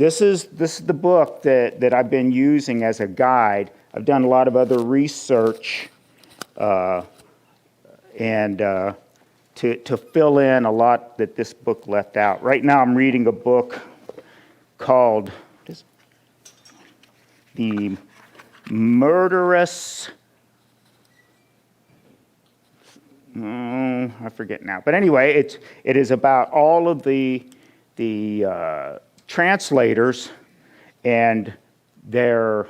this is the book that I've been using as a guide. I've done a lot of other research and to fill in a lot that this book left out. Right now I'm reading a book called The Murderous... I forget now. But anyway, it is about all of the translators and their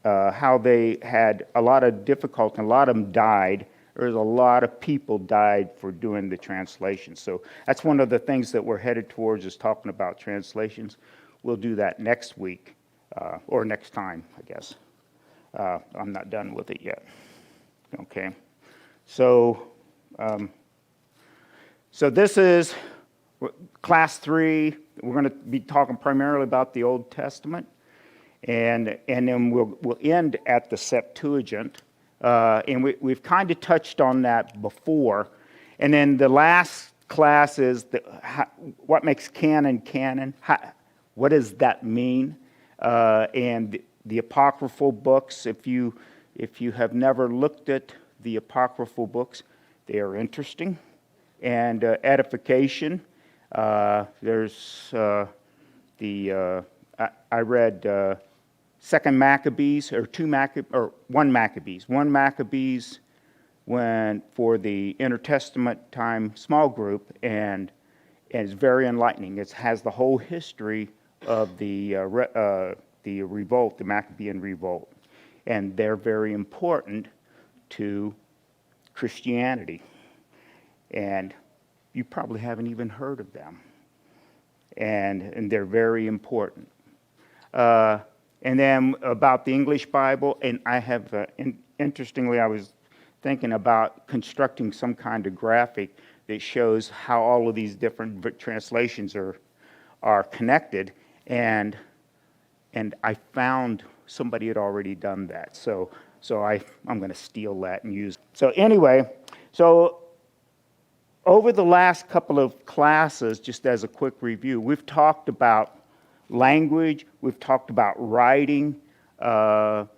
how they had a lot of difficulty. A lot of them died. There's a lot of people died for doing the translations. So that's one of the things that we're headed towards, is talking about translations. We'll do that next week or next time, I guess. I'm not done with it yet. Okay. So this is class 3. We're going to be talking primarily about the Old Testament, and then we'll end at the Septuagint. And we've kind of touched on that before. And then the last class is what makes canon canon. What does that mean? And the apocryphal books. If you have never looked at the apocryphal books, they are interesting and edification. There's I read 2 Maccabees or 1 Maccabees. 1 Maccabees when for the Intertestament time small group, and it's very enlightening. It has the whole history of the revolt, the Maccabean revolt, and they're very important to Christianity, and you probably haven't even heard of them, and they're very important. And then about the English Bible, and I have, interestingly, I was thinking about constructing some kind of graphic that shows how all of these different translations are connected, and I found somebody had already done that, so I'm going to steal that and use it. So anyway, over the last couple of classes, just as a quick review, we've talked about language, we've talked about writing, the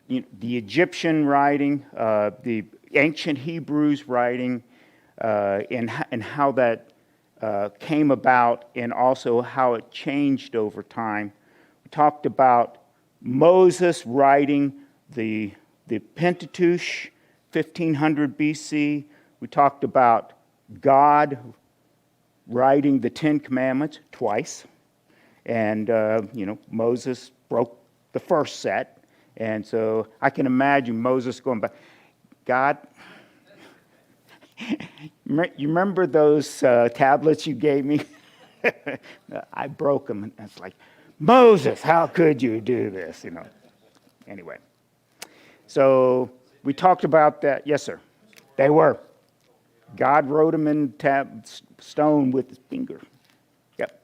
Egyptian writing, the ancient Hebrews writing, and how that came about, and also how it changed over time. We talked about Moses writing the Pentateuch, 1500 BC. We talked about God writing the 10 Commandments twice, and Moses broke the first set, and so I can imagine Moses going back, God, you remember those tablets you gave me? I broke them, and it's like, Moses, how could you do this? Anyway, so we talked about that. Yes, sir. They were. God wrote them in stone with his finger. Yep.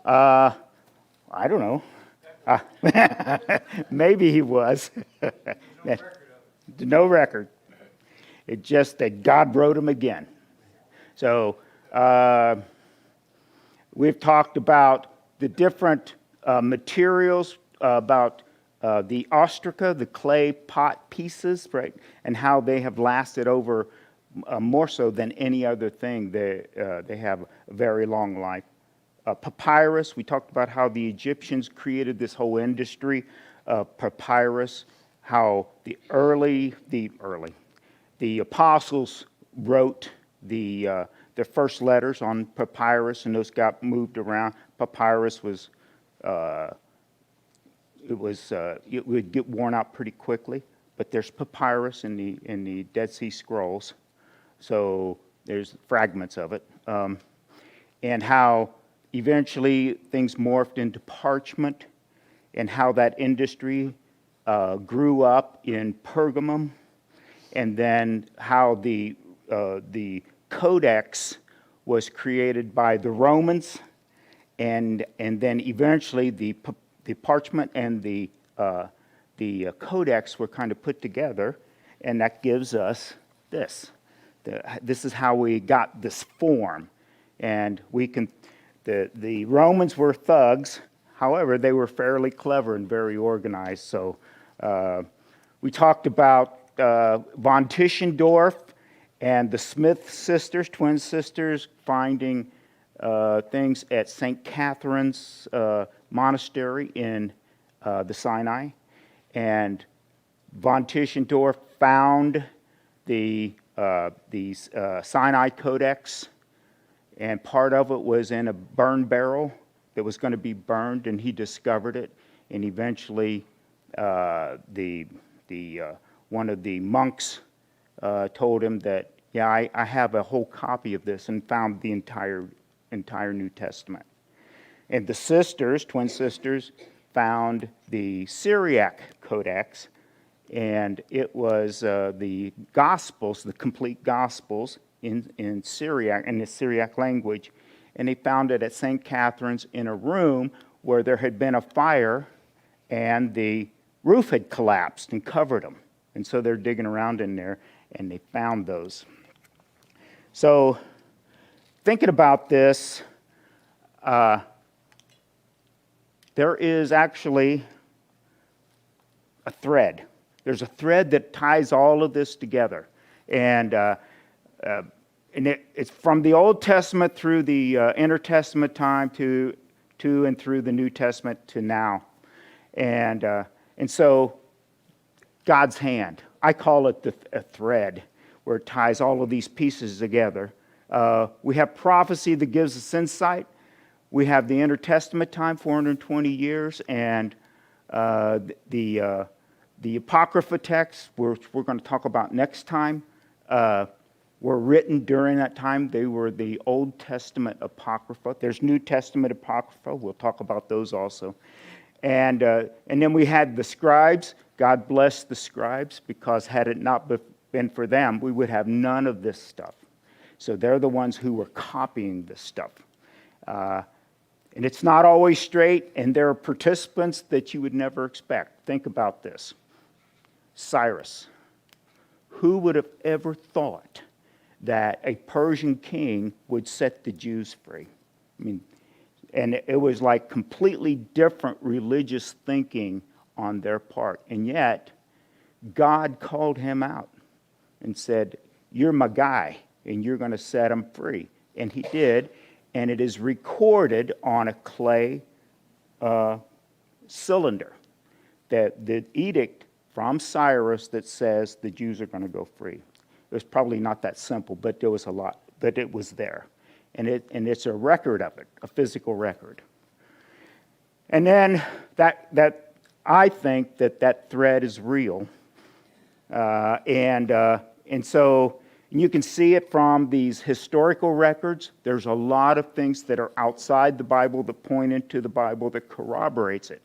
I don't know. Maybe he was. No record. It just that God wrote them again. So we've talked about the different materials, about the ostraca, the clay pot pieces, right, and how they have lasted over more so than any other thing. They have a very long life. Papyrus, we talked about how the Egyptians created this whole industry of papyrus, how the apostles wrote their first letters on papyrus, and those got moved around. Papyrus was it would get worn out pretty quickly, but there's papyrus in the Dead Sea Scrolls, so there's fragments of it, and how eventually things morphed into parchment, and how that industry grew up in Pergamum, and then how the Codex was created by the Romans, and then eventually the parchment and the Codex were kind of put together, and that gives us this. This is how we got this form, and we can The Romans were thugs. However, they were fairly clever and very organized. So we talked about von Tischendorf and the Smith sisters, twin sisters, finding things at St. Catherine's Monastery in the Sinai. And von Tischendorf found these Sinai Codex, and part of it was in a burn barrel that was going to be burned, and he discovered it. And eventually, one of the monks told him that, yeah, I have a whole copy of this, and found the entire New Testament. And the sisters, twin sisters, found the Syriac Codex, and it was the Gospels, the complete Gospels in Syriac, in the Syriac language, and they found it at St. Catherine's in a room where there had been a fire, and the roof had collapsed and covered them. And so they're digging around in there, and they found those. So, thinking about this, there is actually a thread. There's a thread that ties all of this together. And it's from the Old Testament through the Intertestament time to and through the New Testament to now. And so God's hand, I call it a thread, where it ties all of these pieces together. We have prophecy that gives us insight. We have the Intertestament time, 420 years, and the Apocrypha texts, which we're going to talk about next time, were written during that time. They were the Old Testament Apocrypha. There's New Testament Apocrypha. We'll talk about those also. And then we had the scribes. God bless the scribes, because had it not been for them, we would have none of this stuff. So they're the ones who were copying this stuff. And it's not always straight, and there are participants that you would never expect. Think about this. Cyrus. Who would have ever thought that a Persian king would set the Jews free? I mean, and it was like completely different religious thinking on their part. And yet, God called him out and said, "You're my guy, and you're going to set him free." And he did. And it is recorded on a clay cylinder, that the edict from Cyrus that says the Jews are going to go free. It was probably not that simple, but there was a lot, but it was there. And it's a record of it, a physical record. And then that I think that thread is real. And so you can see it from these historical records. There's a lot of things that are outside the Bible that point into the Bible that corroborates it.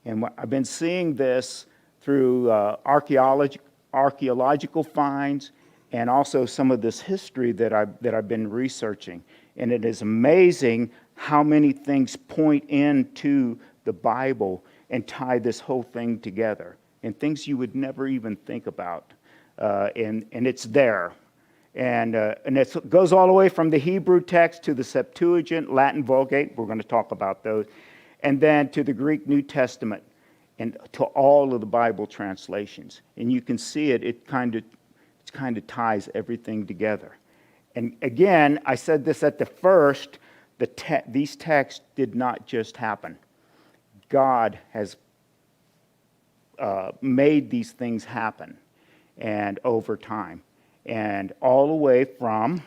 And I've been seeing this through archaeological finds, and also some of this history that I've been researching. And it is amazing how many things point into the Bible and tie this whole thing together, and things you would never even think about. And it's there. And it goes all the way from the Hebrew text to the Septuagint, Latin Vulgate, we're going to talk about those, and then to the Greek New Testament, and to all of the Bible translations. And you can see it kind of ties everything together. And again, I said this at the first, these texts did not just happen. God has made these things happen, and over time. And all the way from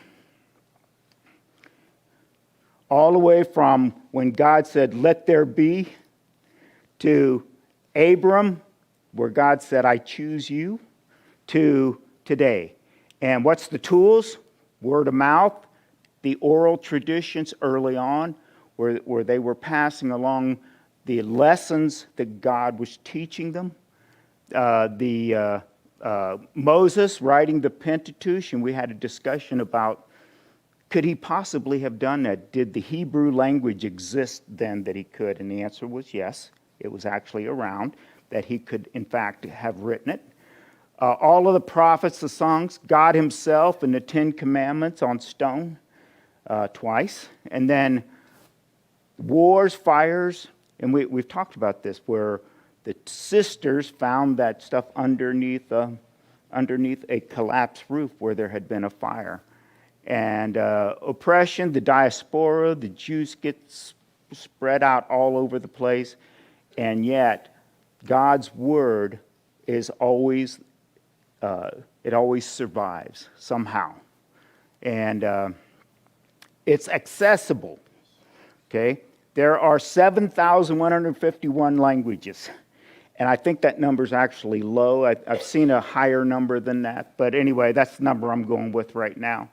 when God said, "Let there be," to Abram, where God said, "I choose you," to today. And what's the tools? Word of mouth, the oral traditions early on, where they were passing along the lessons that God was teaching them. Moses writing the Pentateuch, and we had a discussion about, could he possibly have done that? Did the Hebrew language exist then that he could? And the answer was yes. It was actually around, that he could, in fact, have written it. All of the prophets, the songs, God himself and the 10 Commandments on stone twice. And then Wars, fires, and we've talked about this, where the sisters found that stuff underneath a collapsed roof where there had been a fire. And oppression, the diaspora, the Jews get spread out all over the place, and yet God's word is always, it always survives somehow. And it's accessible, okay? There are 7,151 languages. And I think that number's actually low. I've seen a higher number than that. But anyway, that's the number I'm going with right now.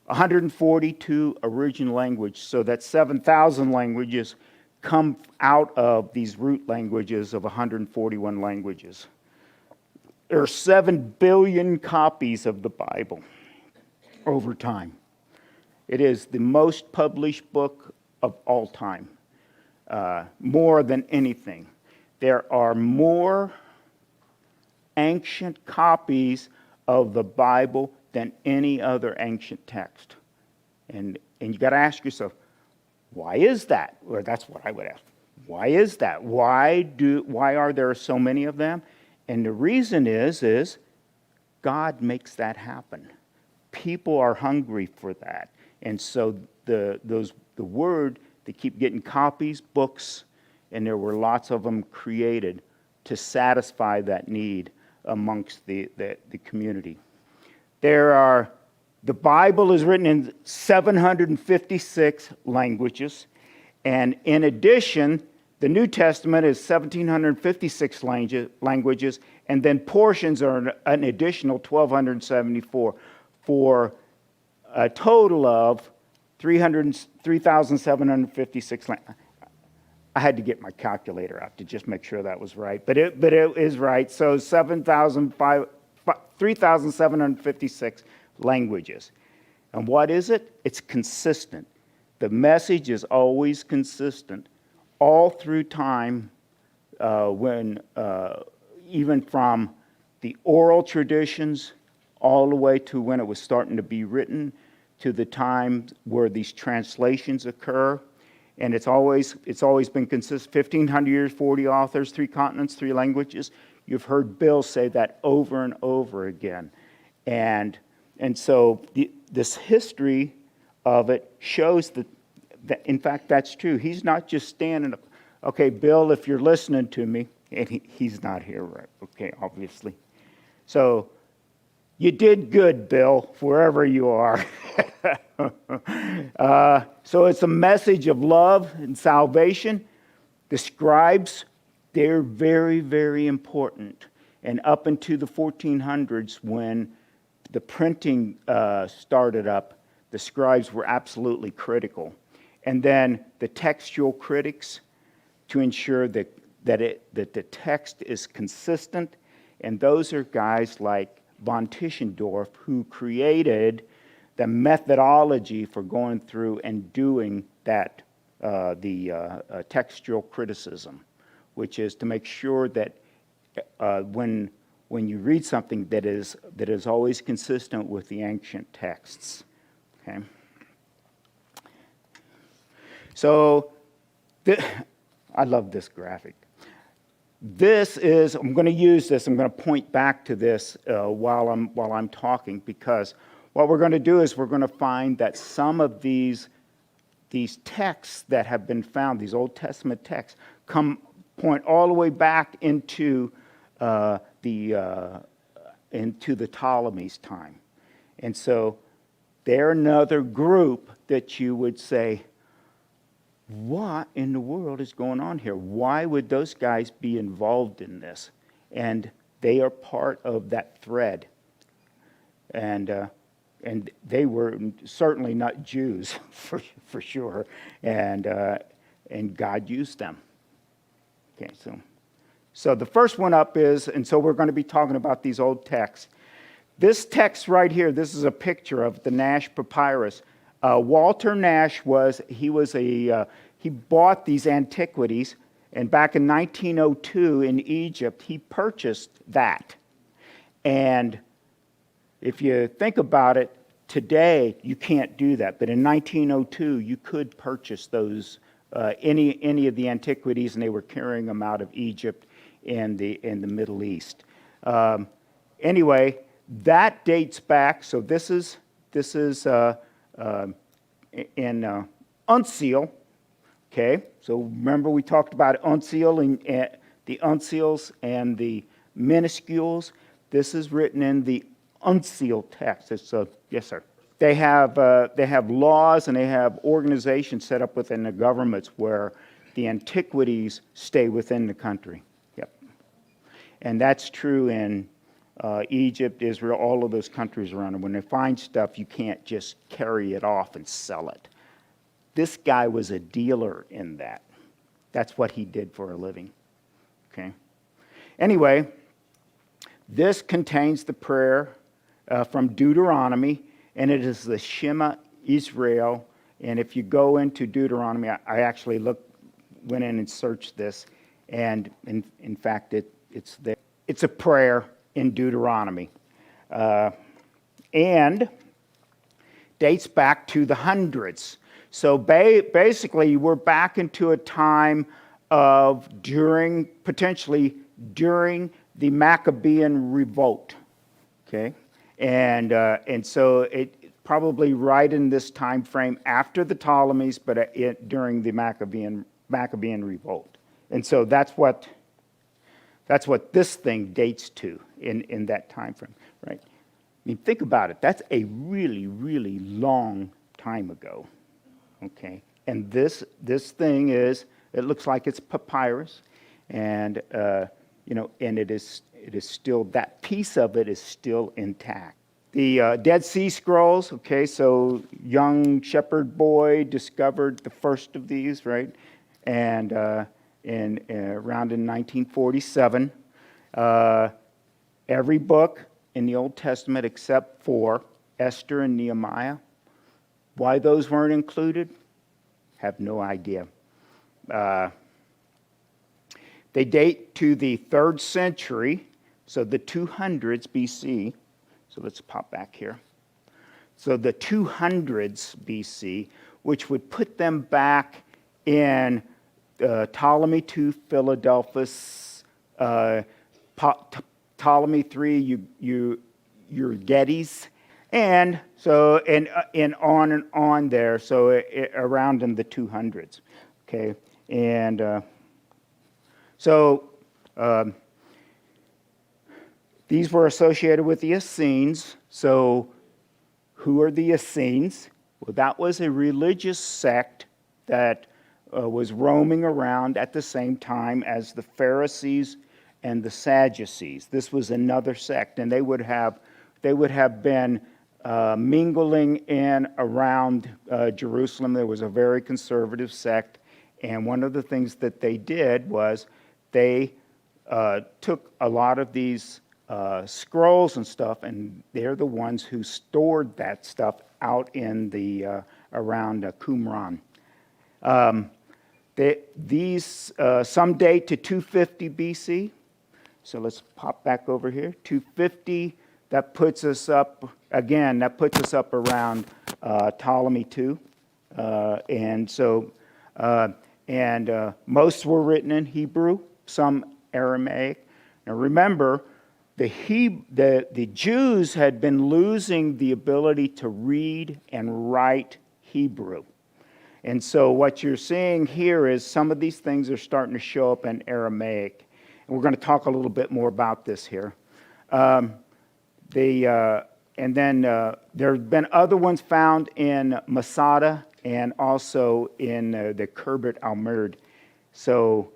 142 original language. So that 7,000 languages come out of these root languages of 141 languages. There are 7 billion copies of the Bible over time. It is the most published book of all time, more than anything. There are more ancient copies of the Bible than any other ancient text. And you got to ask yourself, why is that? Or that's what I would ask. Why is that? Why are there so many of them? And the reason is God makes that happen. People are hungry for that. And so the word, they keep getting copies, books, and there were lots of them created to satisfy that need amongst the community. The Bible is written in 756 languages, and in addition, the New Testament is 1,756 languages, and then portions are an additional 1,274 for a total of 3,756 languages. I had to get my calculator out to just make sure that was right, but it is right. So 3,756 languages. And what is it? It's consistent. The message is always consistent all through time, even from the oral traditions all the way to when it was starting to be written, to the time where these translations occur. And it's always been consistent. 1,500 years, 40 authors, 3 continents, 3 languages. You've heard Bill say that over and over again. And so this history of it shows that in fact that's true. He's not just standing up. Okay, Bill, if you're listening to me, and he's not here, right? Okay, obviously. So you did good, Bill, wherever you are. So it's a message of love and salvation. The scribes, they're very, very important. And up into the 1400s, when the printing started up, the scribes were absolutely critical. And then the textual critics, to ensure that the text is consistent. And those are guys like von Tischendorf, who created the methodology for going through and doing that, textual criticism, which is to make sure that when you read something that is always consistent with the ancient texts. Okay. So I love this graphic. I'm going to use this. I'm going to point back to this while I'm talking, because what we're going to do is we're going to find that some of these texts that have been found, these Old Testament texts, point all the way back into the Ptolemy's time, and so they're another group that you would say, what in the world is going on here? Why would those guys be involved in this? And they are part of that thread. And they were certainly not Jews, for sure. And God used them. Okay, so the first one up is, and so we're going to be talking about these old texts. This text right here, this is a picture of the Nash Papyrus. Walter Nash he bought these antiquities, and back in 1902 in Egypt, he purchased that. And if you think about it, today you can't do that, but in 1902 you could purchase those any of the antiquities, and they were carrying them out of Egypt and the Middle East. Anyway, that dates back. So this is in uncial. Okay, so remember we talked about uncial and the uncials and the minuscules. This is written in the uncial text. It's yes, sir. They have laws and they have organizations set up within the governments where the antiquities stay within the country. Yep, and that's true in Egypt, Israel, all of those countries around. And when they find stuff, you can't just carry it off and sell it. This guy was a dealer in that. That's what he did for a living. Okay. Anyway, this contains the prayer from Deuteronomy, and it is the Shema Israel. And if you go into Deuteronomy, I actually went in and searched this, and in fact, it's there. It's a prayer in Deuteronomy, and dates back to the hundreds. So basically, we're back into a time of potentially during the Maccabean revolt, okay, and so it probably right in this time frame after the Ptolemies, but during the Maccabean revolt, and so that's what this thing dates to in that time frame, right? I mean, think about it. That's a really, really long time ago. Okay, and this thing it looks like it's papyrus, and and it is still, that piece of it is still intact. The Dead Sea Scrolls. Okay, so young shepherd boy discovered the first of these, right, and around in 1947. Every book in the Old Testament except for Esther and Nehemiah. Why those weren't included? Have no idea. They date to the 3rd century, so the 200s BC. So let's pop back here. So the 200s BC, which would put them back in Ptolemy II, Philadelphus, Ptolemy III, Euergetes. And so, and on there, so around in the 200s, okay? And so these were associated with the Essenes. So who are the Essenes? Well, that was a religious sect that was roaming around at the same time as the Pharisees and the Sadducees. This was another sect, and they would have been mingling in around Jerusalem. There was a very conservative sect, and one of the things that they did was they took a lot of these scrolls and stuff, and they're the ones who stored that stuff out in the around Qumran. These some date to 250 BC. So let's pop back over here. 250. That puts us up, again, around Ptolemy II. And so, most were written in Hebrew, some Aramaic. Now remember, the Jews had been losing the ability to read and write Hebrew. And so what you're seeing here is some of these things are starting to show up in Aramaic. And we're going to talk a little bit more about this here. And then there have been other ones found in Masada and also in the Khirbet al-Murd. So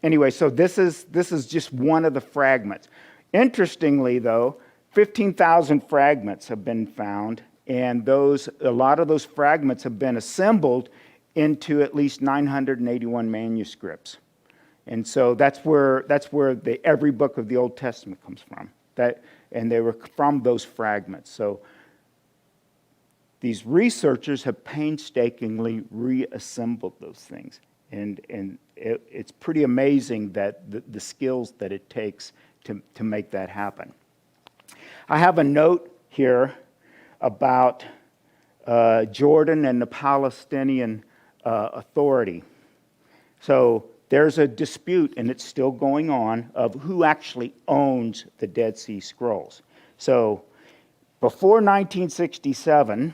anyway, so this is just one of the fragments. Interestingly, though, 15,000 fragments have been found, and a lot of those fragments have been assembled into at least 981 manuscripts. And so that's where every book of the Old Testament comes from. And they were from those fragments. So these researchers have painstakingly reassembled those things. And it's pretty amazing that the skills that it takes to make that happen. I have a note here about Jordan and the Palestinian Authority. So there's a dispute, and it's still going on, of who actually owns the Dead Sea Scrolls. So before 1967,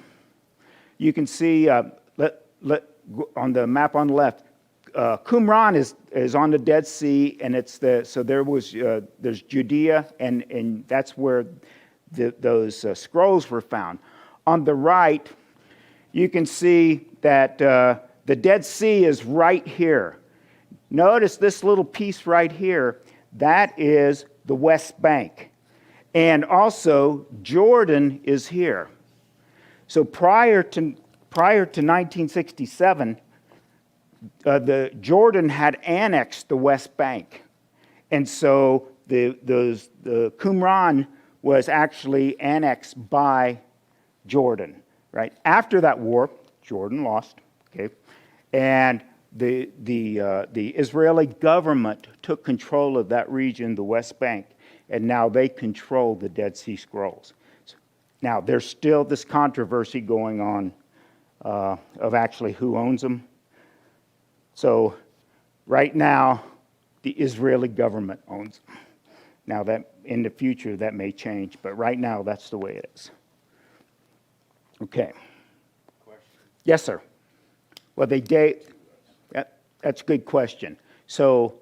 you can see on the map on the left, Qumran is on the Dead Sea, and there's Judea, and that's where those scrolls were found. On the right, you can see that the Dead Sea is right here. Notice this little piece right here, that is the West Bank. And also, Jordan is here. So prior to 1967, the Jordan had annexed the West Bank. And so the Qumran was actually annexed by Jordan, right? After that war, Jordan lost, okay? And the Israeli government took control of that region, the West Bank, and now they control the Dead Sea Scrolls. Now, there's still this controversy going on of actually who owns them. So, right now, the Israeli government owns them. Now, that in the future, that may change, but right now, that's the way it is. Okay. Question. Yes, sir. Well, they date. That's a good question. So,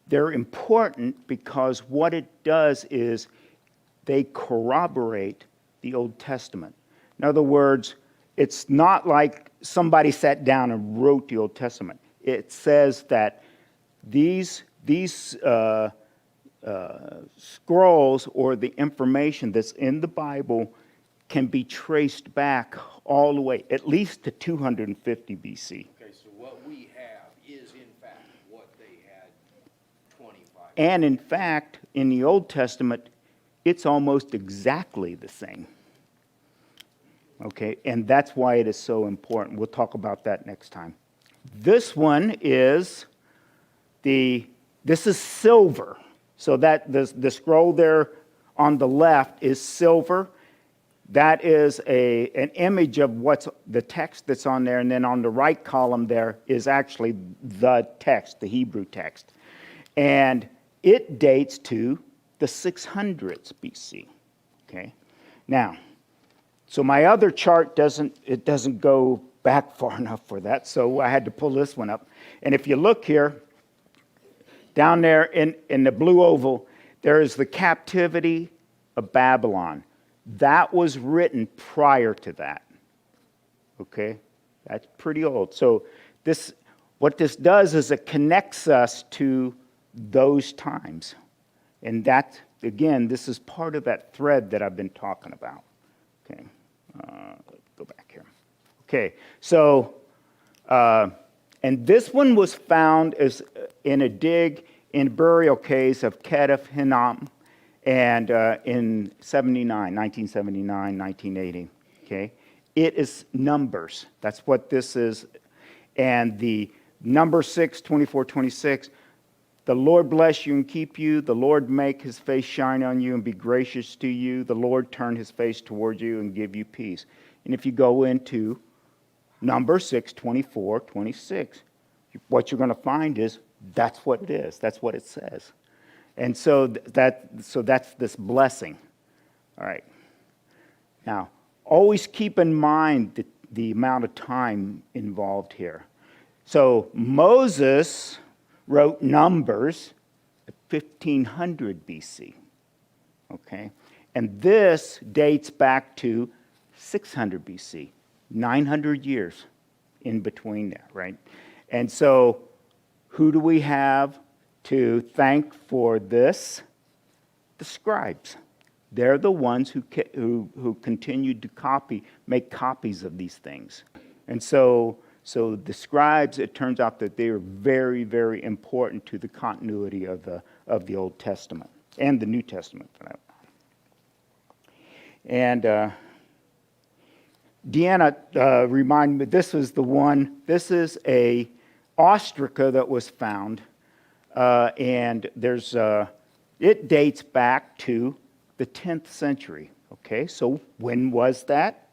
they're important because what it does is they corroborate the Old Testament. In other words, it's not like somebody sat down and wrote the Old Testament. It says that these scrolls or the information that's in the Bible can be traced back all the way, at least to 250 BC. Okay, so what we have is in fact what they had 25. And in fact, in the Old Testament, it's almost exactly the same. Okay, and that's why it is so important. We'll talk about that next time. This one is this is silver. So that the scroll there on the left is silver. That is an image of what's the text that's on there, and then on the right column there is actually the text, the Hebrew text. And it dates to the 600s BC. Okay? Now, so my other chart doesn't go back far enough for that, so I had to pull this one up. And if you look here, down there in the blue oval, there is the captivity of Babylon. That was written prior to that. Okay? That's pretty old. So what this does is it connects us to those times. And that, again, this is part of that thread that I've been talking about. Okay. Let's go back here. Okay. So, and this one was found as in a dig in burial caves of Kedef Hinnom, and in 1979, 1980, okay? It is numbers. That's what this is. And the number 6, 24, 26, the Lord bless you and keep you. The Lord make his face shine on you and be gracious to you. The Lord turn his face toward you and give you peace. And if you go into number 6, 24, 26, what you're going to find is that's what it is. That's what it says. And so that's this blessing. All right. Now, always keep in mind the amount of time involved here. So Moses wrote Numbers at 1500 BC. Okay? And this dates back to 600 BC, 900 years in between there, right? And so who do we have to thank for this? The scribes. They're the ones who continued to make copies of these things. And so the scribes, it turns out that they are very, very important to the continuity of the Old Testament and the New Testament for that. And Deanna reminded me, this is the one, this is a ostraca that was found. And it dates back to the 10th century, okay? Okay, so when was that?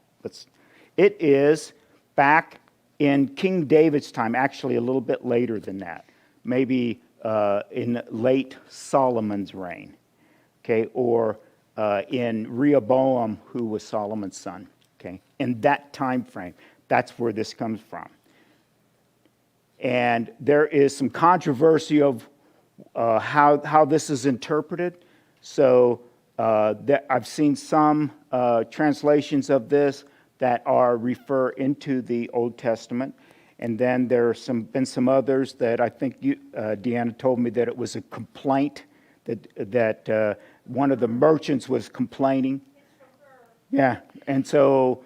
It is back in King David's time, actually a little bit later than that, maybe in late Solomon's reign, okay, or in Rehoboam, who was Solomon's son, okay, in that time frame. That's where this comes from. And there is some controversy of how this is interpreted. So I've seen some translations of this that refer into the Old Testament. And then there are been some others that I think Deanna told me that it was a complaint, that one of the merchants was complaining. Yeah, and so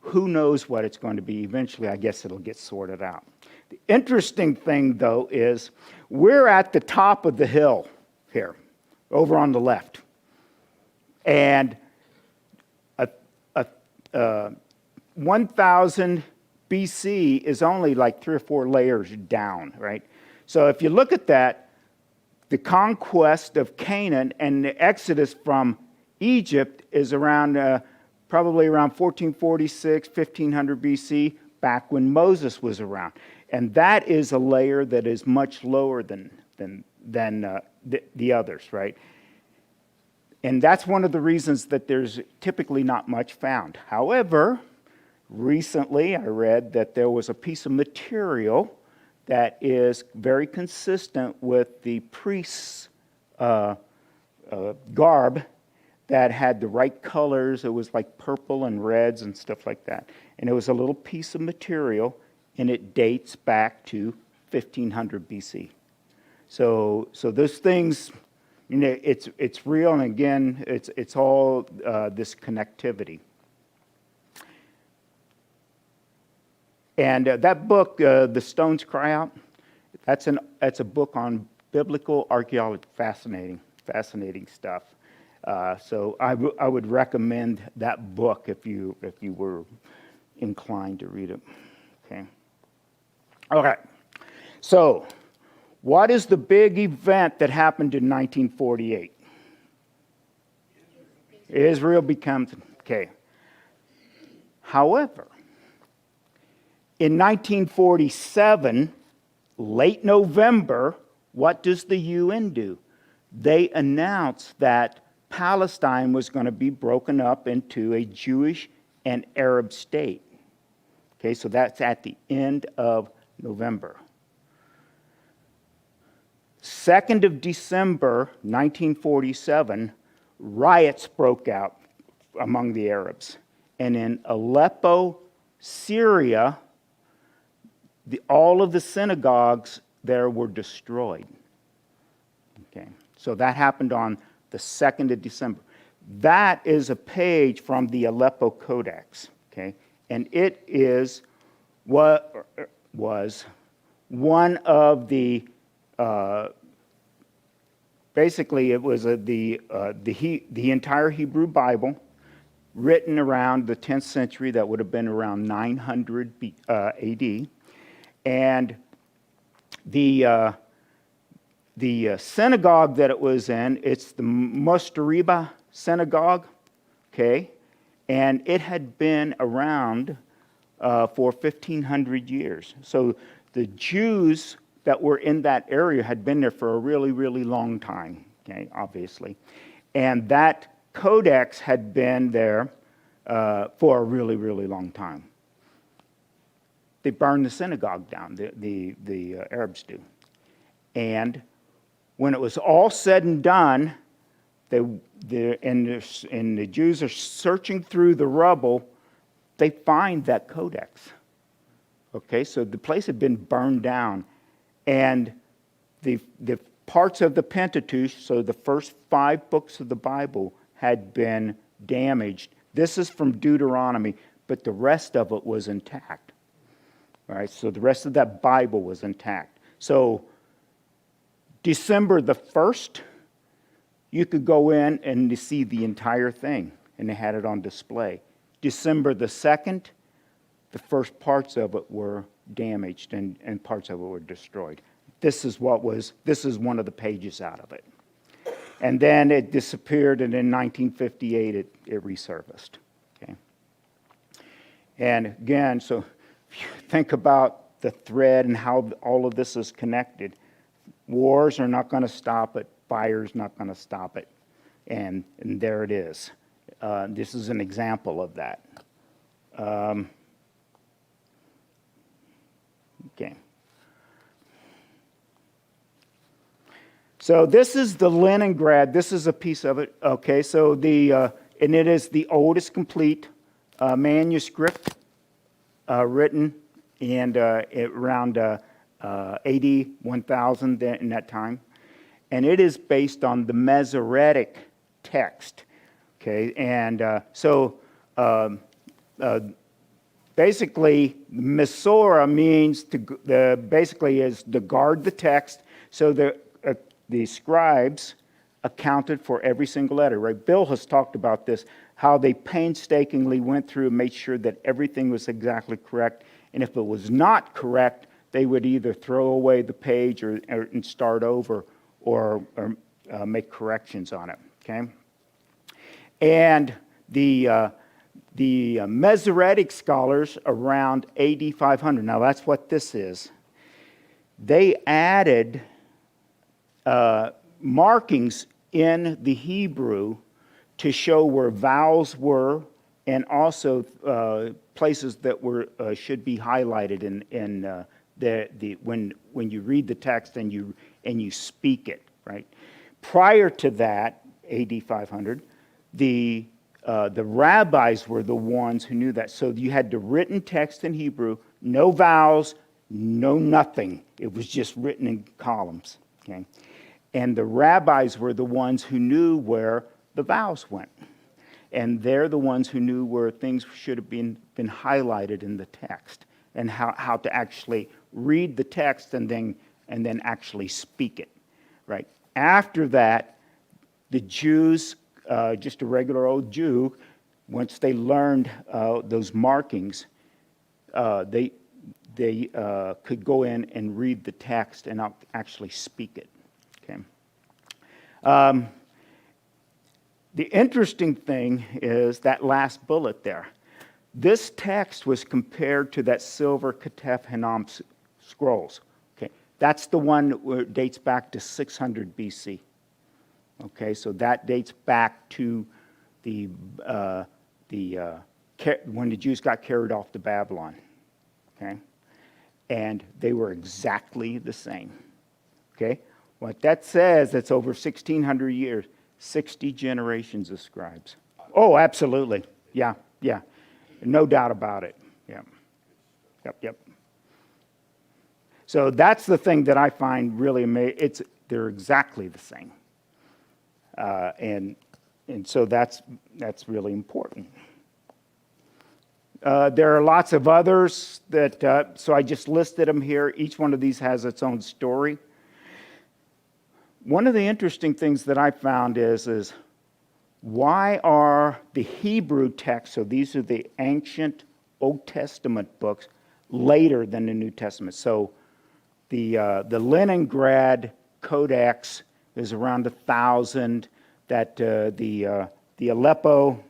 who knows what it's going to be. Eventually, I guess it'll get sorted out. The interesting thing, though, is we're at the top of the hill here, over on the left. And 1000 BC is only like 3 or 4 layers down, right? So if you look at that, the conquest of Canaan and the exodus from Egypt is around probably around 1446, 1500 BC, back when Moses was around. And that is a layer that is much lower than the others, right? And that's one of the reasons that there's typically not much found. However, recently I read that there was a piece of material that is very consistent with the priest's garb that had the right colors. It was like purple and reds and stuff like that. And it was a little piece of material, and it dates back to 1500 BC. So those things, you know, it's real, and again, it's all this connectivity. And that book, The Stones Cry Out, that's a book on biblical archaeology. Fascinating stuff. So I would recommend that book if you were inclined to read it. Okay. Okay. So, what is the big event that happened in 1948? Israel becomes, okay. However, in 1947, late November, what does the UN do? They announced that Palestine was going to be broken up into a Jewish and Arab state. Okay, so that's at the end of November. 2nd of December, 1947, riots broke out among the Arabs. And in Aleppo, Syria, all of the synagogues there were destroyed. Okay, so that happened on the 2nd of December. That is a page from the Aleppo Codex, okay? And it is what was one of the, basically it was the entire Hebrew Bible written around the 10th century. That would have been around 900 AD. And the synagogue that it was in, it's the Mustareba synagogue, okay? And it had been around for 1,500 years. So the Jews that were in that area had been there for a really, really long time, okay, obviously. And that codex had been there for a really, really long time. They burned the synagogue down, the Arabs do. And when it was all said and done, and the Jews are searching through the rubble, they find that codex. Okay, so the place had been burned down. And the parts of the Pentateuch, so the first 5 books of the Bible, had been damaged. This is from Deuteronomy, but the rest of it was intact. All right, so the rest of that Bible was intact. So December the 1st, you could go in and see the entire thing, and they had it on display. December the 2nd, the first parts of it were damaged and parts of it were destroyed. This is one of the pages out of it. And then it disappeared, and in 1958 it resurfaced. Okay. And again, so if you think about the thread and how all of this is connected, wars are not going to stop it, fire's not going to stop it. And there it is. This is an example of that. Okay. So this is the Leningrad. This is a piece of it. Okay, so and it is the oldest complete manuscript written and around AD 1000 in that time. And it is based on the Masoretic text. Okay, and basically, Masora means basically is to guard the text. So the scribes accounted for every single letter. Right? Bill has talked about this, how they painstakingly went through and made sure that everything was exactly correct. And if it was not correct, they would either throw away the page and start over, or make corrections on it. Okay. And the Masoretic scholars around AD 500, now that's what this is, they added markings in the Hebrew to show where vowels were, and also places that were should be highlighted in when you read the text and you speak it. Right. Prior to that, AD 500. The rabbis were the ones who knew that. So you had the written text in Hebrew, no vowels, no nothing. It was just written in columns. Okay? And the rabbis were the ones who knew where the vowels went. And they're the ones who knew where things should have been highlighted in the text, and how to actually read the text and then actually speak it. Right? After that, the Jews, just a regular old Jew, once they learned those markings, they could go in and read the text and actually speak it. Okay. The interesting thing is that last bullet there. This text was compared to that silver Ketef Hinnom scrolls. Okay, that's the one that dates back to 600 BC. Okay, so that dates back to when the Jews got carried off to Babylon. Okay, and they were exactly the same. Okay, what that says, it's over 1,600 years, 60 generations of scribes. Oh, absolutely, yeah, no doubt about it. Yeah, yep. So that's the thing that I find really amazing. They're exactly the same. And so that's really important. There are lots of others that, so I just listed them here. Each one of these has its own story. One of the interesting things that I found is why are the Hebrew texts, so these are the ancient Old Testament books, later than the New Testament? So the Leningrad Codex is around 1000. That the Aleppo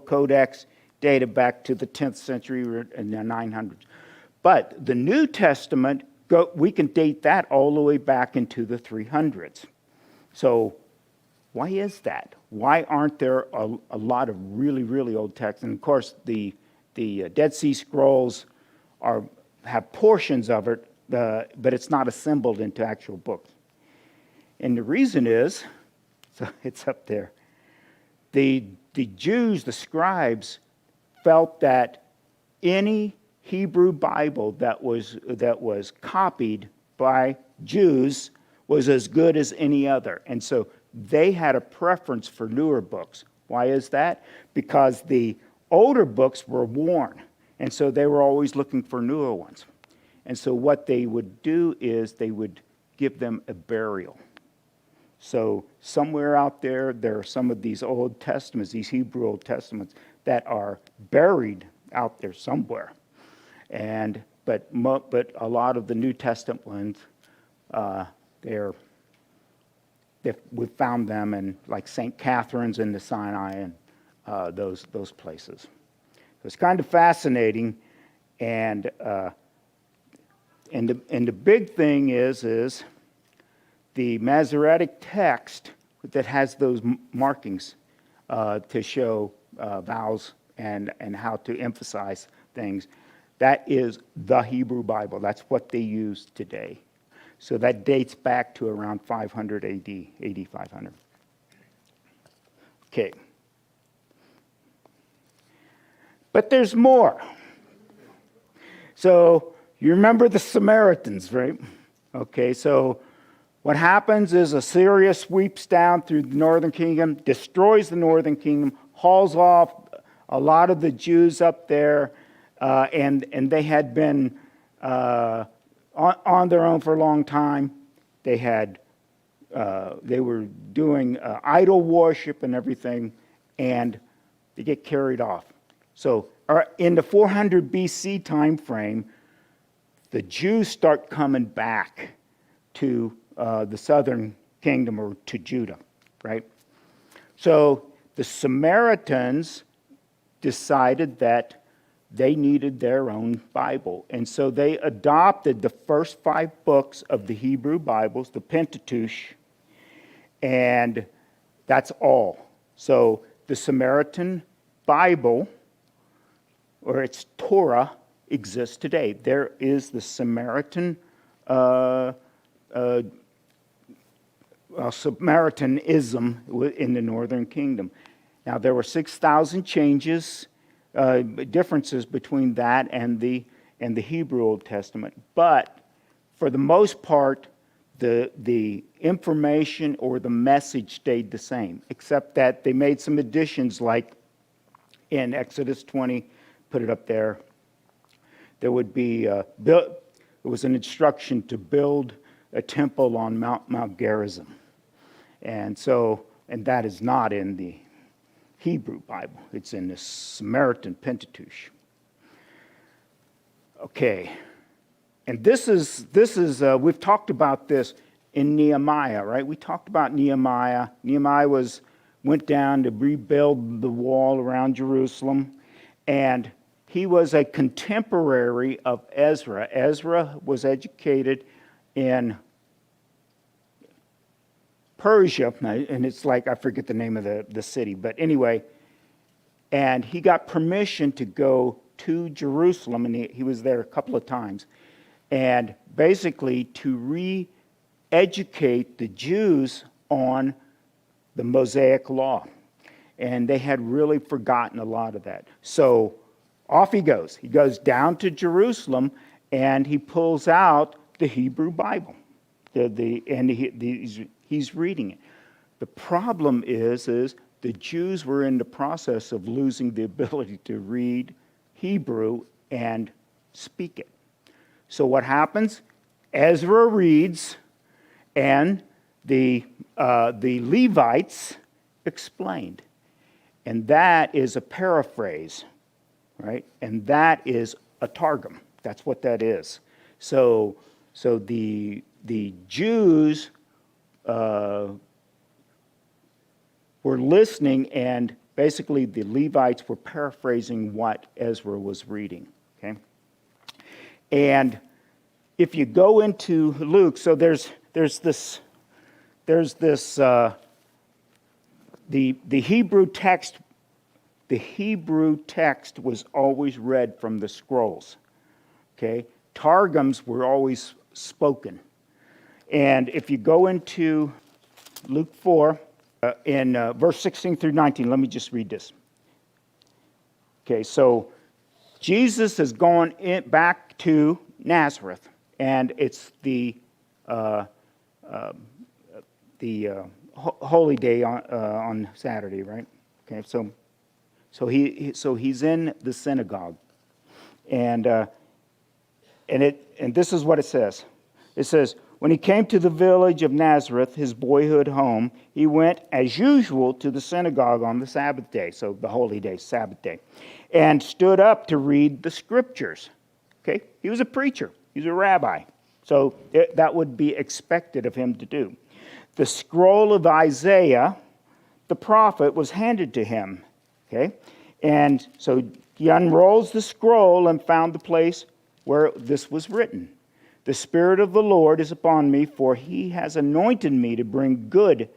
Codex dated back to the 10th century in the 900s. But the New Testament, we can date that all the way back into the 300s. So why is that? Why aren't there a lot of really, really old texts? And of course, the Dead Sea Scrolls have portions of it, but it's not assembled into actual books. And the reason is, so it's up there, the Jews, the scribes, felt that any Hebrew Bible that was copied by Jews was as good as any other. And so they had a preference for newer books. Why is that? Because the older books were worn, and so they were always looking for newer ones. And so what they would do is they would give them a burial. So somewhere out there are some of these Old Testaments, these Hebrew Old Testaments, that are buried out there somewhere. But a lot of the New Testament ones, they're we found them in like St. Catherine's in the Sinai and those places. So it's kind of fascinating, and the big thing is the Masoretic text that has those markings to show vowels and how to emphasize things. That is the Hebrew Bible. That's what they use today. So that dates back to around 500 AD, AD 500. Okay. But there's more. So you remember the Samaritans, right? Okay, so what happens is Assyria sweeps down through the northern kingdom, destroys the northern kingdom, hauls off a lot of the Jews up there, and they had been on their own for a long time. They were doing idol worship and everything, and they get carried off. So in the 400 BC time frame, the Jews start coming back to the southern kingdom, or to Judah, right? So the Samaritans decided that they needed their own Bible. And so they adopted the first 5 books of the Hebrew Bibles, the Pentateuch, and that's all. So the Samaritan Bible, or its Torah, exists today. There is the Samaritan Samaritanism in the northern kingdom. Now, there were 6,000 differences between that and the Hebrew Old Testament. But for the most part, the information or the message stayed the same, except that they made some additions, like in Exodus 20, put it up there. There would be it was an instruction to build a temple on Mount Gerizim, and that is not in the Hebrew Bible. It's in the Samaritan Pentateuch. Okay, and this is we've talked about this in Nehemiah, right? We talked about Nehemiah. Nehemiah went down to rebuild the wall around Jerusalem, and he was a contemporary of Ezra. Ezra was educated in Persia, and it's like, I forget the name of the city, but anyway, and he got permission to go to Jerusalem, and he was there a couple of times, and basically to re-educate the Jews on the Mosaic Law. And they had really forgotten a lot of that. So off he goes. He goes down to Jerusalem, and he pulls out the Hebrew Bible. He's reading it. The problem is the Jews were in the process of losing the ability to read Hebrew and speak it. So what happens? Ezra reads, and the Levites explained. And that is a paraphrase, right? And that is a targum. That's what that is. So the Jews were listening, and basically the Levites were paraphrasing what Ezra was reading. Okay, and if you go into Luke, so there's this the Hebrew text. The Hebrew text was always read from the scrolls. Okay, targums were always spoken. And if you go into Luke 4, in verse 16 through 19, let me just read this. Okay, so Jesus has gone back to Nazareth, and it's the holy day on Saturday, right? Okay, so he's in the synagogue, and this is what it says. It says, when he came to the village of Nazareth, his boyhood home, he went as usual to the synagogue on the Sabbath day, so the holy day, Sabbath day, and stood up to read the scriptures. Okay, he was a preacher, he was a rabbi, so that would be expected of him to do. the scroll of Isaiah, the prophet, was handed to him. Okay? And so he unrolls the scroll and found the place where this was written. The Spirit of the Lord is upon me, for he has anointed me to bring good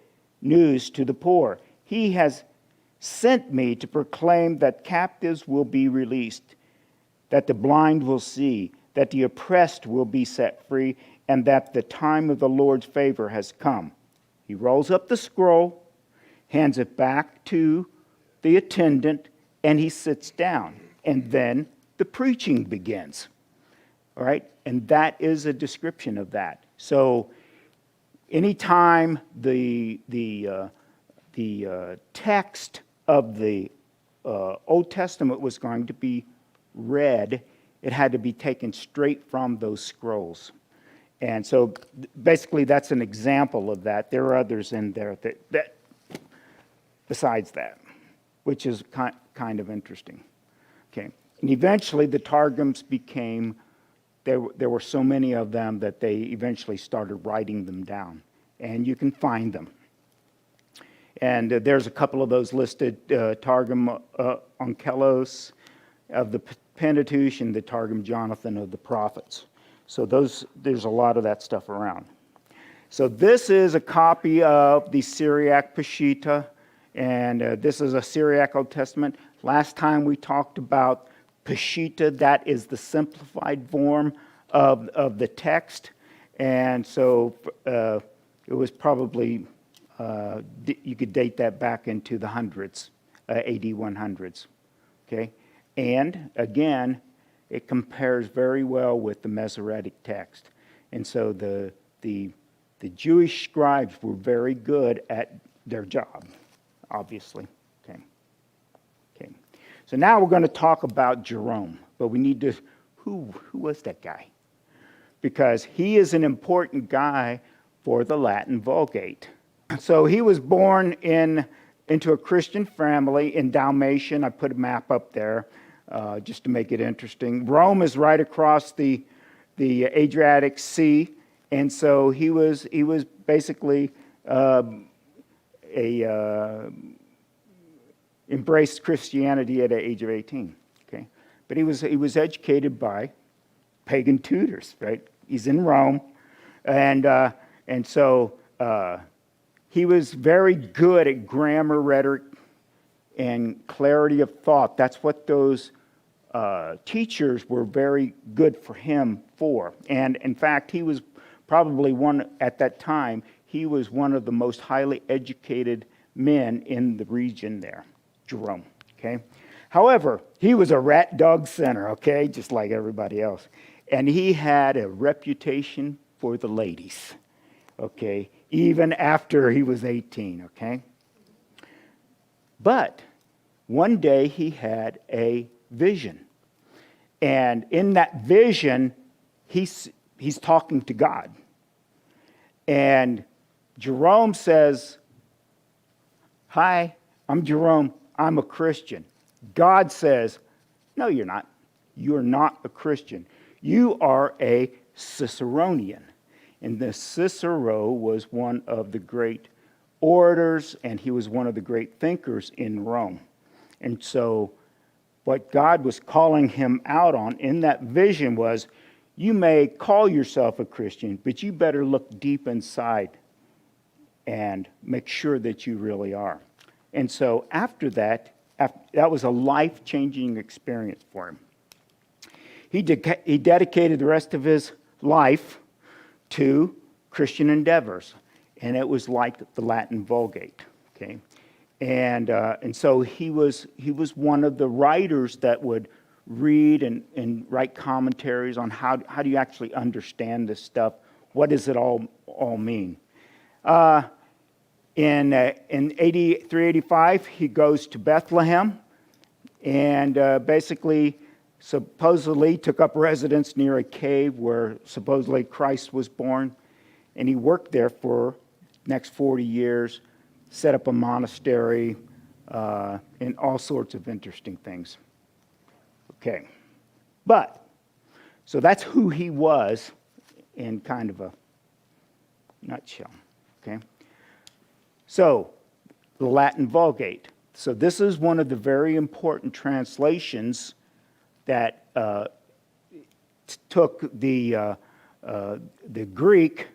news to the poor. He has sent me to proclaim that captives will be released, that the blind will see, that the oppressed will be set free, and that the time of the Lord's favor has come. He rolls up the scroll, hands it back to the attendant, and he sits down. And then the preaching begins. All right? And that is a description of that. So anytime the text of the Old Testament was going to be read, it had to be taken straight from those scrolls. And so basically that's an example of that. There are others in there that besides that, which is kind of interesting. Okay. And eventually the Targums became, there were so many of them that they eventually started writing them down. And you can find them. And there's a couple of those listed, Targum Onkelos of the Pentateuch and the Targum Jonathan of the prophets. So there's a lot of that stuff around. So this is a copy of the Syriac Peshitta, and this is a Syriac Old Testament. Last time we talked about Peshitta, that is the simplified form of the text. And so it was probably, you could date that back into the hundreds, AD 100s. Okay? And again, it compares very well with the Masoretic text. And so the Jewish scribes were very good at their job, obviously. Okay. So now we're going to talk about Jerome. But we need to, who was that guy? Because he is an important guy for the Latin Vulgate. So he was born into a Christian family in Dalmatia. I put a map up there just to make it interesting. Rome is right across the Adriatic Sea, and so he was basically embraced Christianity at the age of 18. Okay, but he was educated by pagan tutors. Right, he's in Rome, and so he was very good at grammar, rhetoric, and clarity of thought. That's what those teachers were very good for him for. And in fact, he was probably at that time, he was one of the most highly educated men in the region there, Jerome. Okay. However, he was a rat dog sinner, okay, just like everybody else. And he had a reputation for the ladies, okay, even after he was 18, okay? But one day he had a vision. And in that vision, he's talking to God. And Jerome says, "Hi, I'm Jerome. I'm a Christian." God says, "No, you're not. You're not a Christian. You are a Ciceronian." And the Cicero was one of the great orators, and he was one of the great thinkers in Rome. And so what God was calling him out on in that vision was, you may call yourself a Christian, but you better look deep inside and make sure that you really are. And so after that was a life-changing experience for him. He dedicated the rest of his life to Christian endeavors, and it was like the Latin Vulgate. Okay, and so he was one of the writers that would read and write commentaries on how do you actually understand this stuff? What does it all mean? In 385, he goes to Bethlehem, and basically, supposedly took up residence near a cave where supposedly Christ was born, and he worked there for the next 40 years, set up a monastery, and all sorts of interesting things. Okay, so that's who he was in kind of a nutshell, okay? So, the Latin Vulgate. So this is one of the very important translations that took the Greek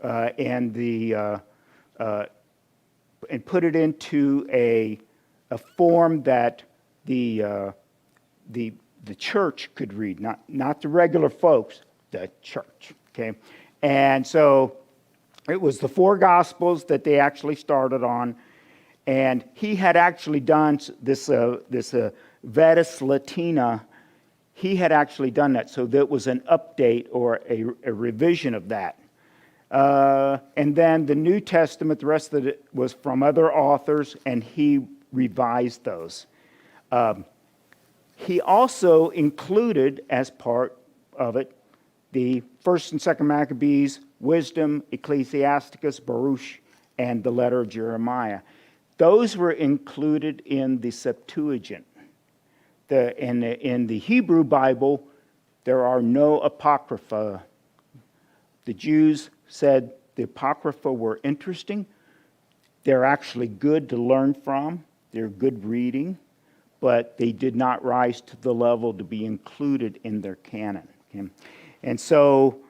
and put it into a form that the church could read, not the regular folks, the church. Okay, and so it was the four Gospels that they actually started on, and he had actually done this Vetus Latina. He had actually done that, so that was an update or a revision of that. And then the New Testament, the rest of it was from other authors, and he revised those. He also included, as part of it, the First and Second Maccabees, Wisdom, Ecclesiasticus, Baruch, and the letter of Jeremiah. Those were included in the Septuagint. In the Hebrew Bible, there are no Apocrypha. The Jews said the Apocrypha were interesting. They're actually good to learn from. They're good reading, but they did not rise to the level to be included in their canon. Okay? And so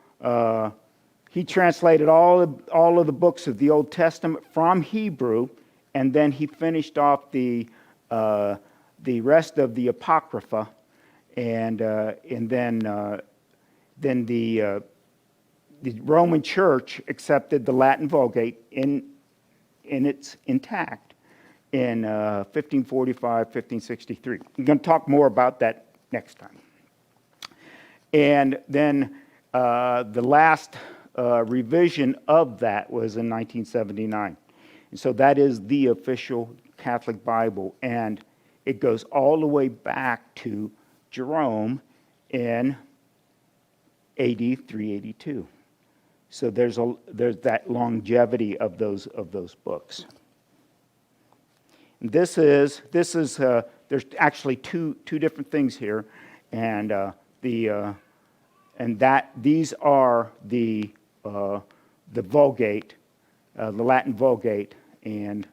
he translated all of the books of the Old Testament from Hebrew, and then he finished off the rest of the Apocrypha, and then the Roman Church accepted the Latin Vulgate in its intact in 1545, 1563. I'm going to talk more about that next time. And then the last revision of that was in 1979. And so that is the official Catholic Bible, and it goes all the way back to Jerome in AD 382. So there's that longevity of those books. And this is there's actually two different things here, and these are the Vulgate, the Latin Vulgate, and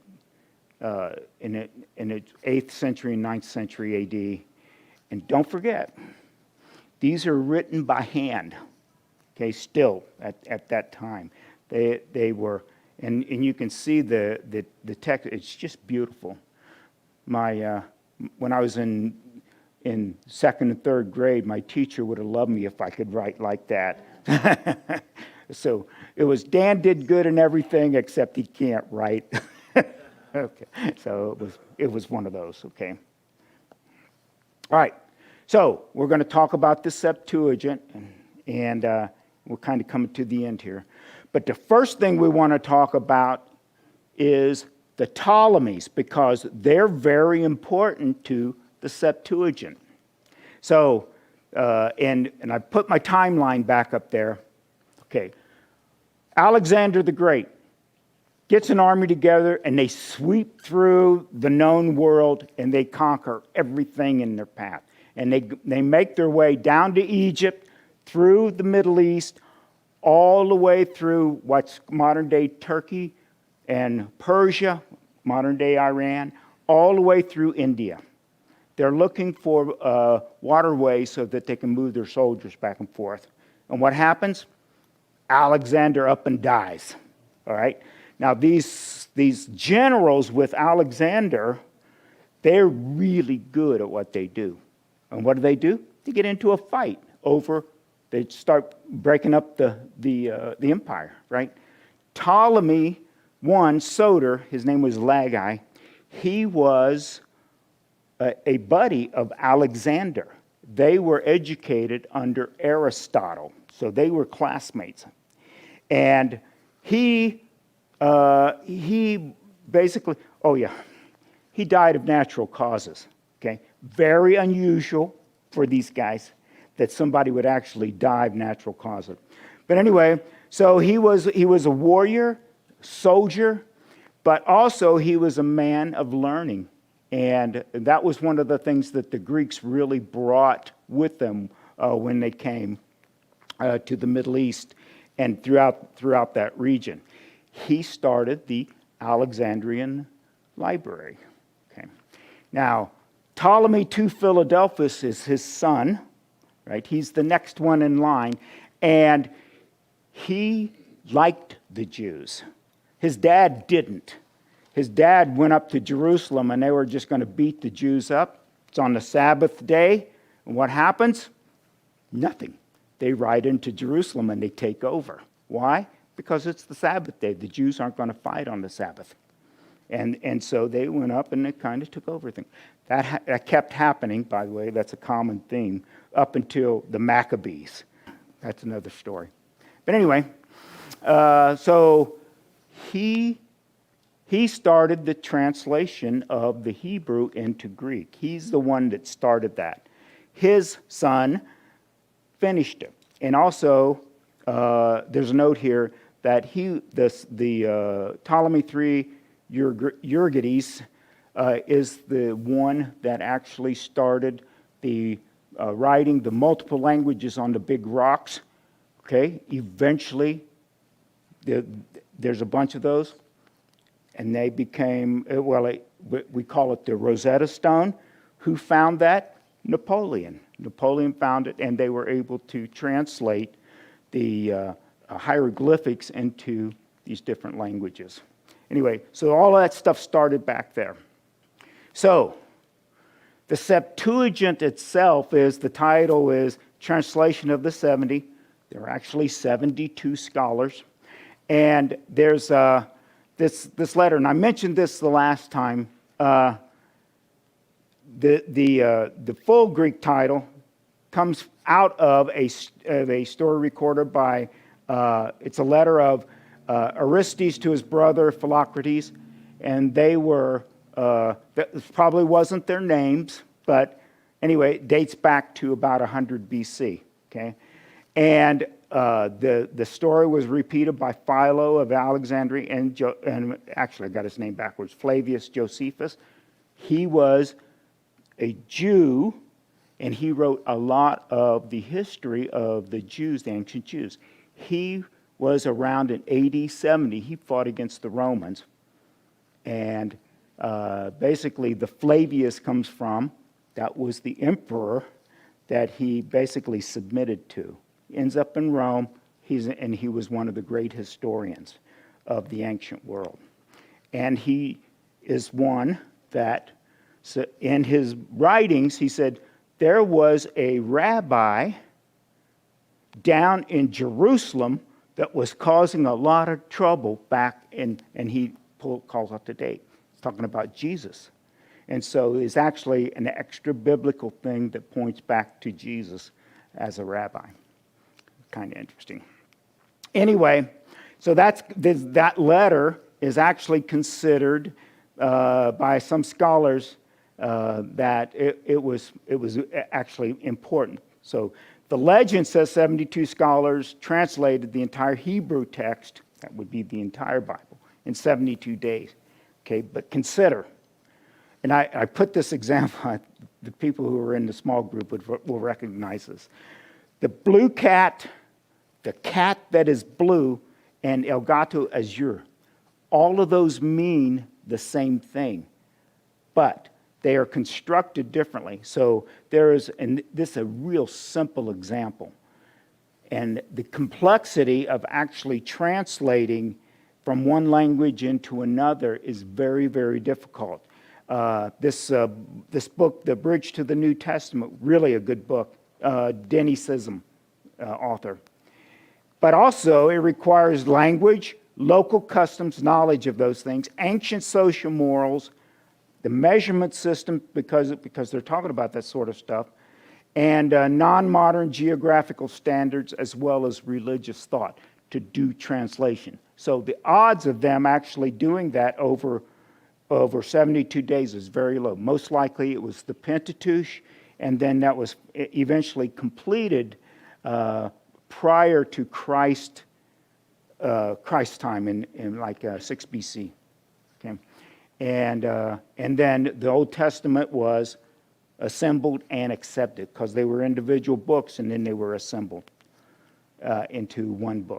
in its 8th century and 9th century AD. And don't forget, these are written by hand. Okay, still at that time, they were, and you can see the text. It's just beautiful. When I was in second and third grade, my teacher would have loved me if I could write like that. So it was, Dan did good in everything except he can't write. Okay, so it was one of those. Okay. All right. So we're going to talk about the Septuagint, and we're kind of coming to the end here. But the first thing we want to talk about is the Ptolemies, because they're very important to the Septuagint. So, and I put my timeline back up there. Okay. Alexander the Great gets an army together, and they sweep through the known world, and they conquer everything in their path. And they make their way down to Egypt, through the Middle East, all the way through what's modern-day Turkey and Persia, modern-day Iran, all the way through India. They're looking for waterways so that they can move their soldiers back and forth. And what happens? Alexander up and dies. All right? Now, these generals with Alexander, they're really good at what they do. And what do? They get into a fight over, they start breaking up the empire, right? Ptolemy I, Soter, his name was Lagai, he was a buddy of Alexander. They were educated under Aristotle, so they were classmates. And he basically, he died of natural causes, okay? Very unusual for these guys that somebody would actually die of natural causes. But anyway, so he was a warrior, soldier, but also he was a man of learning. And that was one of the things that the Greeks really brought with them when they came to the Middle East and throughout that region. He started the Alexandrian library. Okay. Now, Ptolemy II Philadelphus is his son, right? He's the next one in line, and he liked the Jews. His dad didn't. His dad went up to Jerusalem, and they were just going to beat the Jews up. It's on the Sabbath day, and what happens? Nothing. They ride into Jerusalem, and they take over. Why? Because it's the Sabbath day. The Jews aren't going to fight on the Sabbath. And so they went up and it kind of took over things. That kept happening, by the way. That's a common theme up until the Maccabees. That's another story. But anyway, so he started the translation of the Hebrew into Greek. He's the one that started that. His son finished it. And also, there's a note here that the Ptolemy III Euergetes is the one that actually started the writing the multiple languages on the big rocks. Okay, eventually, there's a bunch of those, and they became, we call it the Rosetta Stone. Who found that? Napoleon. Napoleon found it, and they were able to translate the hieroglyphics into these different languages. Anyway, so all of that stuff started back there. So, the Septuagint itself the title is Translation of the 70. There are actually 72 scholars. And there's this letter, and I mentioned this the last time. The full Greek title comes out of a story recorded by, it's a letter of Aristes to his brother Philocrates, and they were, that probably wasn't their names, but anyway, it dates back to about 100 BC, okay? And the story was repeated by Philo of Alexandria, and actually I got his name backwards, Flavius Josephus. He was a Jew, and he wrote a lot of the history of the Jews, the ancient Jews. He was around in AD 70. He fought against the Romans. And basically, the Flavius comes from, that was the emperor that he basically submitted to. He ends up in Rome, and he was one of the great historians of the ancient world. And he is one that, so in his writings, he said, there was a rabbi down in Jerusalem that was causing a lot of trouble back in, and he calls out the date. He's talking about Jesus. And so it's actually an extra biblical thing that points back to Jesus as a rabbi. Kind of interesting. Anyway, so that letter is actually considered by some scholars that it was actually important. So the legend says 72 scholars translated the entire Hebrew text, that would be the entire Bible, in 72 days. Okay, but consider, and I put this example, the people who are in the small group will recognize this. The blue cat, the cat that is blue, and El Gato Azure, all of those mean the same thing, but they are constructed differently. So there is, and this is a real simple example. And the complexity of actually translating from one language into another is very, very difficult. This book, The Bridge to the New Testament, really a good book. Denny Sism, author. But also it requires language, local customs, knowledge of those things, ancient social morals, the measurement system, because they're talking about that sort of stuff, and non-modern geographical standards, as well as religious thought to do translation. So the odds of them actually doing that over 72 days is very low. Most likely it was the Pentateuch, and then that was eventually completed prior to Christ's time in like 6 BC. Okay. And then the Old Testament was assembled and accepted because they were individual books, and then they were assembled into one book.